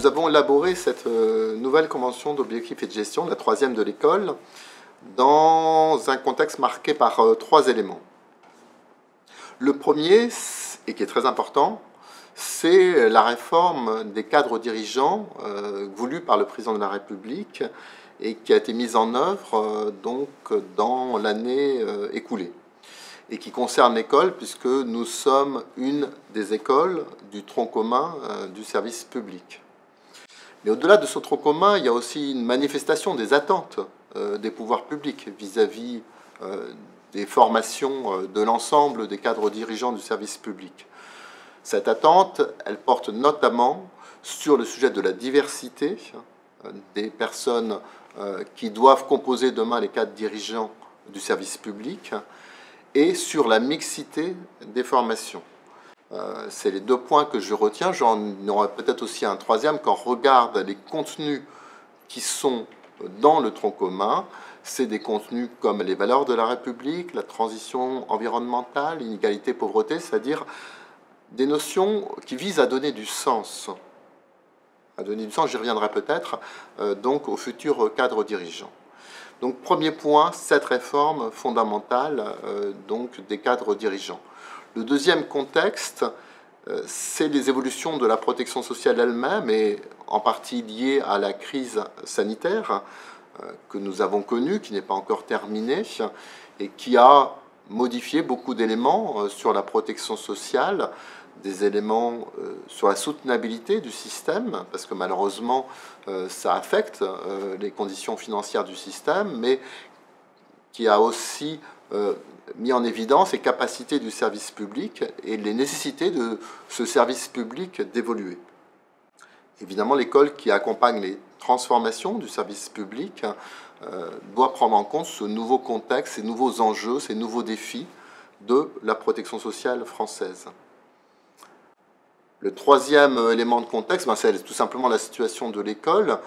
nous avons élaboré cette nouvelle convention d'objectifs et de gestion, la troisième de l'école, dans un contexte marqué par trois éléments. Le premier, et qui est très important, c'est la réforme des cadres dirigeants voulue par le président de la République et qui a été mise en œuvre donc dans l'année écoulée et qui concerne l'école puisque nous sommes une des écoles du tronc commun du service public. Mais au-delà de ce tronc commun, il y a aussi une manifestation des attentes des pouvoirs publics vis-à-vis des formations de l'ensemble des cadres dirigeants du service public. Cette attente, elle porte notamment sur le sujet de la diversité des personnes qui doivent composer demain les cadres dirigeants du service public et sur la mixité des formations. C'est les deux points que je retiens. J'en aurai peut-être aussi un troisième quand on regarde les contenus qui sont dans le tronc commun. C'est des contenus comme les valeurs de la République, la transition environnementale, l'inégalité, pauvreté, c'est-à-dire des notions qui visent à donner du sens. J'y reviendrai peut-être, donc au futur cadre dirigeant. Donc premier point, cette réforme fondamentale donc des cadres dirigeants. Le deuxième contexte, c'est les évolutions de la protection sociale elle-même et en partie liées à la crise sanitaire que nous avons connue, qui n'est pas encore terminée et qui a modifié beaucoup d'éléments sur la protection sociale, des éléments sur la soutenabilité du système, parce que malheureusement ça affecte les conditions financières du système, mais qui a aussi mis en évidence les capacités du service public et les nécessités de ce service public d'évoluer. Évidemment, l'école qui accompagne les transformations du service public doit prendre en compte ce nouveau contexte, ces nouveaux enjeux, ces nouveaux défis de la protection sociale française. Le troisième élément de contexte, c'est tout simplement la situation de l'école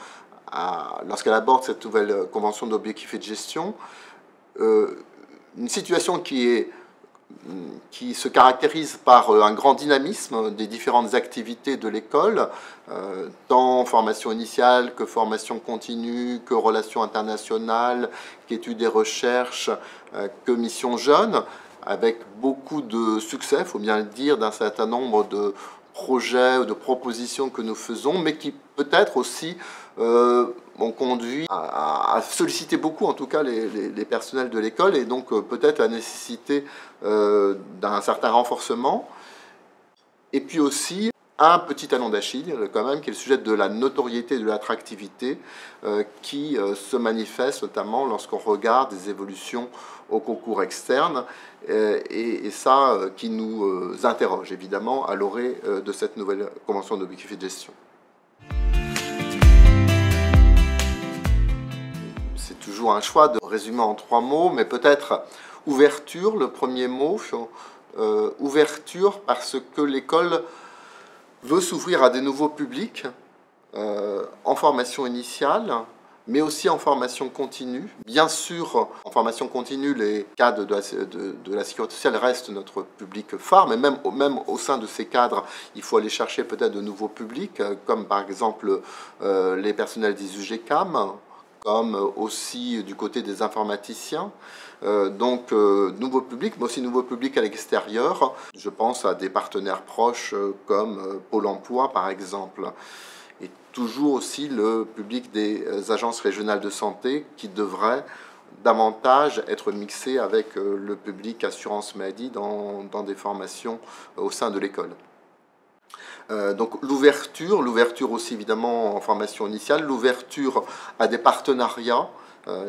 lorsqu'elle aborde cette nouvelle convention d'objectifs et de gestion. Une situation qui se caractérise par un grand dynamisme des différentes activités de l'école, tant formation initiale que formation continue, que relations internationales, qu'études et recherches, que mission jeune, avec beaucoup de succès, il faut bien le dire, d'un certain nombre de projets ou de propositions que nous faisons, mais qui peut-être aussi ont conduit à solliciter beaucoup, en tout cas, les personnels de l'école, et donc peut-être la nécessité d'un certain renforcement. Et puis aussi un petit talon d'Achille, quand même, qui est le sujet de la notoriété et de l'attractivité, qui se manifeste notamment lorsqu'on regarde des évolutions au concours externe, et ça qui nous interroge évidemment à l'orée de cette nouvelle convention d'objectifs et de gestion. C'est toujours un choix de résumer en trois mots, mais peut-être ouverture, le premier mot, ouverture parce que l'école veut s'ouvrir à des nouveaux publics en formation initiale, mais aussi en formation continue. Bien sûr, en formation continue, les cadres de la sécurité sociale restent notre public phare, mais même au sein de ces cadres, il faut aller chercher peut-être de nouveaux publics, comme par exemple les personnels des UGCAM, comme aussi du côté des informaticiens. Donc nouveau public, mais aussi nouveau public à l'extérieur. Je pense à des partenaires proches comme Pôle emploi par exemple. Et toujours aussi le public des agences régionales de santé qui devrait davantage être mixé avec le public assurance maladie dans des formations au sein de l'école. Donc l'ouverture aussi évidemment en formation initiale, l'ouverture à des partenariats.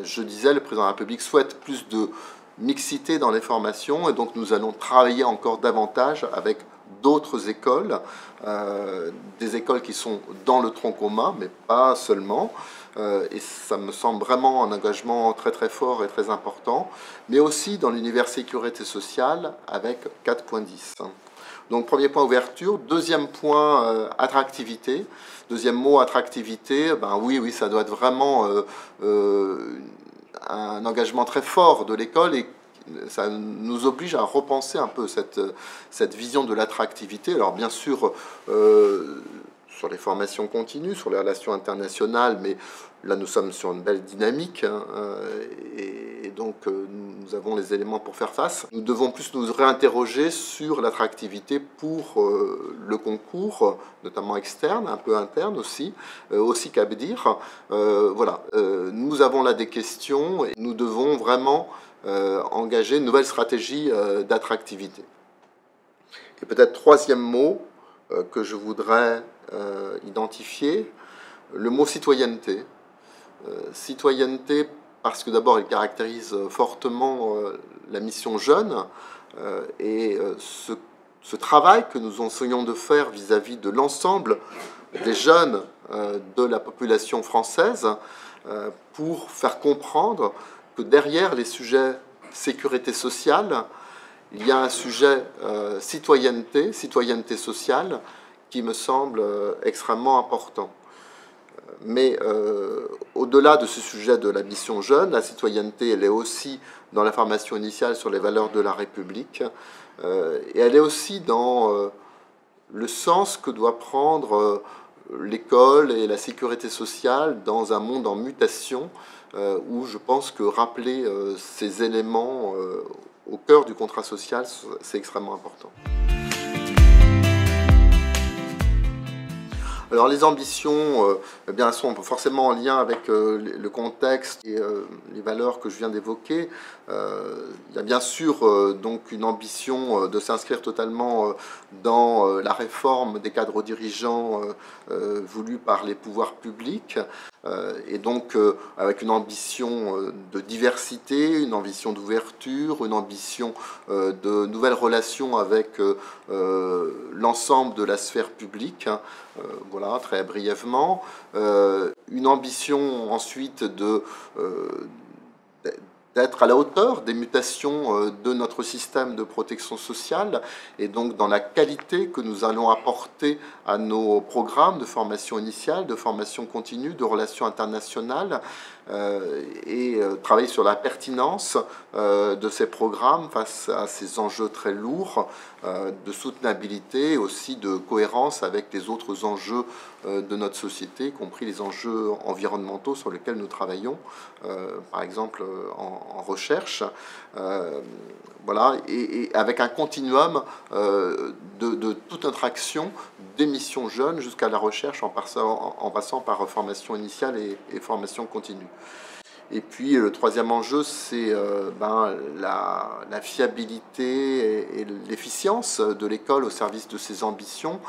Je disais, le président de la République souhaite plus de mixité dans les formations et donc nous allons travailler encore davantage avec d'autres écoles, des écoles qui sont dans le tronc commun, mais pas seulement. Et ça me semble vraiment un engagement très très fort et très important, mais aussi dans l'univers sécurité sociale avec 4.10. Donc premier point ouverture, deuxième point attractivité. Deuxième mot attractivité, oui, ça doit être vraiment un engagement très fort de l'école et ça nous oblige à repenser un peu cette vision de l'attractivité. Alors bien sûr, sur les formations continues, sur les relations internationales, mais là nous sommes sur une belle dynamique, hein, et donc nous avons les éléments pour faire face. Nous devons plus nous réinterroger sur l'attractivité pour le concours, notamment externe, un peu interne aussi qu'Abdir. Voilà, nous avons là des questions et nous devons vraiment engager une nouvelle stratégie d'attractivité. Et peut-être troisième mot que je voudrais identifier, le mot citoyenneté. Citoyenneté parce que d'abord il caractérise fortement la mission jeune et ce travail que nous enseignons de faire vis-à-vis de l'ensemble des jeunes de la population française pour faire comprendre que derrière les sujets sécurité sociale, il y a un sujet citoyenneté sociale, qui me semble extrêmement important. Mais au-delà de ce sujet de la mission jeune, la citoyenneté, elle est aussi dans la formation initiale sur les valeurs de la République, et elle est aussi dans le sens que doit prendre l'école et la sécurité sociale dans un monde en mutation, où je pense que rappeler ces éléments au cœur du contrat social, c'est extrêmement important. Alors les ambitions eh bien, sont forcément en lien avec le contexte et les valeurs que je viens d'évoquer. Il y a bien sûr donc une ambition de s'inscrire totalement dans la réforme des cadres dirigeants voulue par les pouvoirs publics, et donc avec une ambition de diversité, une ambition d'ouverture, une ambition de nouvelles relations avec l'ensemble de la sphère publique. Voilà, très brièvement. Une ambition ensuite d'être à la hauteur des mutations de notre système de protection sociale et donc dans la qualité que nous allons apporter à nos programmes de formation initiale, de formation continue, de relations internationales, et travailler sur la pertinence de ces programmes face à ces enjeux très lourds de soutenabilité et aussi de cohérence avec les autres enjeux de notre société, y compris les enjeux environnementaux sur lesquels nous travaillons, par exemple en recherche. Voilà, et avec un continuum de toute notre action, des missions jeunes jusqu'à la recherche en passant par formation initiale et formation continue. Et puis le troisième enjeu, c'est la fiabilité et l'efficience de l'école au service de ses ambitions.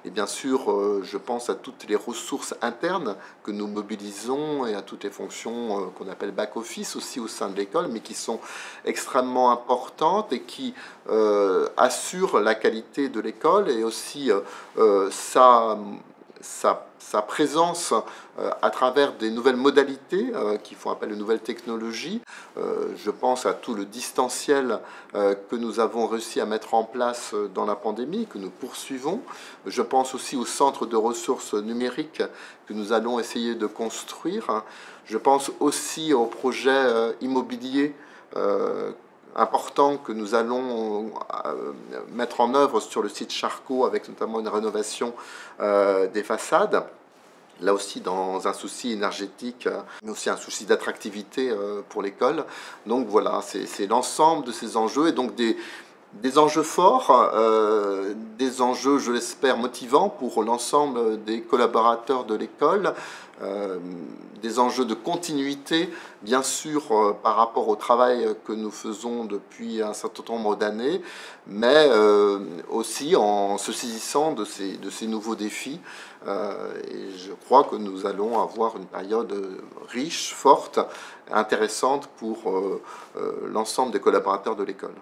Et bien sûr, je pense à toutes les ressources internes que nous mobilisons et à toutes les fonctions qu'on appelle back-office aussi au sein de l'école, mais qui sont extrêmement importantes et qui assurent la qualité de l'école et aussi sa présence à travers des nouvelles modalités qui font appel aux nouvelles technologies. Je pense à tout le distanciel que nous avons réussi à mettre en place dans la pandémie, que nous poursuivons. Je pense aussi au centre de ressources numériques que nous allons essayer de construire. Je pense aussi au projet immobilier important que nous allons mettre en œuvre sur le site Charcot, avec notamment une rénovation des façades. Là aussi dans un souci énergétique, mais aussi un souci d'attractivité pour l'école. Donc voilà, c'est l'ensemble de ces enjeux, et donc des enjeux forts, des enjeux, je l'espère, motivants pour l'ensemble des collaborateurs de l'école, des enjeux de continuité, bien sûr, par rapport au travail que nous faisons depuis un certain nombre d'années, mais aussi en se saisissant de ces nouveaux défis. Et je crois que nous allons avoir une période riche, forte, intéressante pour l'ensemble des collaborateurs de l'école.